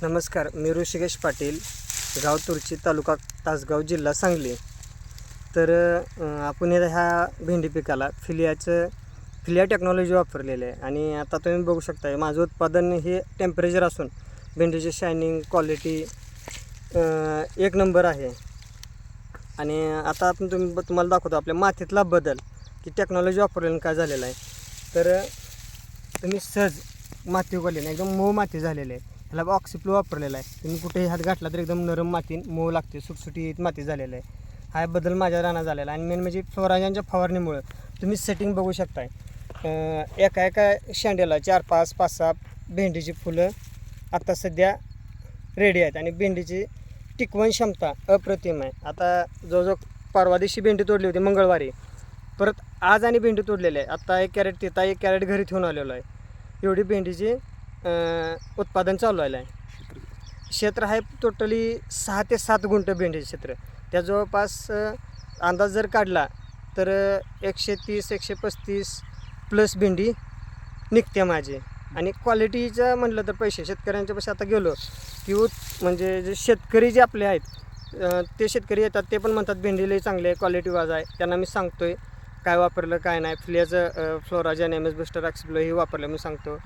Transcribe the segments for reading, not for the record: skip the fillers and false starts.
नमस्कार, मी ऋषिकेश पाटील, गाव तुर्ची, तालुका तासगाव, जिल्हा सांगली. तर आपण ह्या भेंडी पिकाला फिलिया टेक्नॉलॉजी वापरलेली आहे. आणि आता तुम्ही बघू शकता माझं उत्पादन हे टेम्परेचर असून भेंडीची शायनिंग क्वालिटी एक नंबर आहे. आणि आता आपण तुम्हाला दाखवतो आपल्या मातीतला बदल की टेक्नॉलॉजी वापरल्याने काय झालेला आहे. तर तुम्ही सहज माती उगवली नाही, एकदम मऊ माती झालेली आहे. ह्याला ऑक्सिप्लो वापरलेला आहे. तुम्ही कुठेही हात घातला तर एकदम नरम माती मऊ लागते, सुटसुटीत माती झालेलं आहे. हा बदल माझ्या रानात झालेला आहे. आणि मेन म्हणजे फ्लोराजांच्या फवारणीमुळं तुम्ही सेटिंग बघू शकताय. एका शेंड्याला 4-5-5-6 भेंडीची फुलं आता सध्या रेडी आहेत. आणि भेंडीची टिकवण क्षमता अप्रतिम आहे. आता जवळजवळ परवा दिवशी भेंडी तोडली होती मंगळवारी, परत आज आणि भेंडी तोडलेली आहे. आता 1 कॅरेट तिथं 1 कॅरेट घरी ठेवून आलेलो आहे. एवढी भेंडीची उत्पादन चालू आहे. क्षेत्र आहे टोटली 6 ते 7 गुंठ भेंडीचे क्षेत्र. त्या जवळपास अंदाज जर काढला तर 130-135 प्लस भेंडी निघते माझी. आणि क्वालिटीचं म्हटलं तर पैसे शेतकऱ्यांच्या पैसे आता गेलो की म्हणजे जे शेतकरी जे आपले आहेत ते शेतकरी येतात, ते पण म्हणतात भेंडीला चांगले आहे, क्वालिटी वाज आहे. त्यांना मी सांगतो आहे काय वापरलं काय नाही. फिलियाचं फ्लोराजन MS बुस्टर ऑक्सिप्लो हे वापरलं मी सांगतो.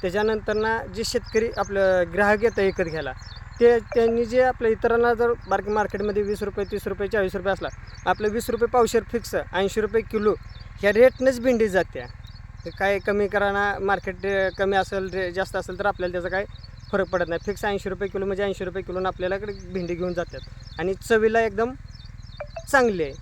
त्याच्यानंतर ना जे शेतकरी आपलं ग्राहक येतं विकत घ्यायला, त्यांनी जे आपल्या इतरांना जर मार्केटमध्ये 20 रुपये 30 रुपये 40 रुपये असला, आपलं 20 रुपये पावशेर फिक्स 80 रुपये किलो ह्या रेटनंच भेंडी जाते. काय कमी कराना, मार्केट कमी असेल जास्त असेल तर आपल्याला त्याचा काय फरक पडत नाही. फिक्स 80 रुपये किलो म्हणजे 80 रुपये किलोनं आपल्याला भेंडी घेऊन जातात. आणि चवीला एकदम चांगली आहे.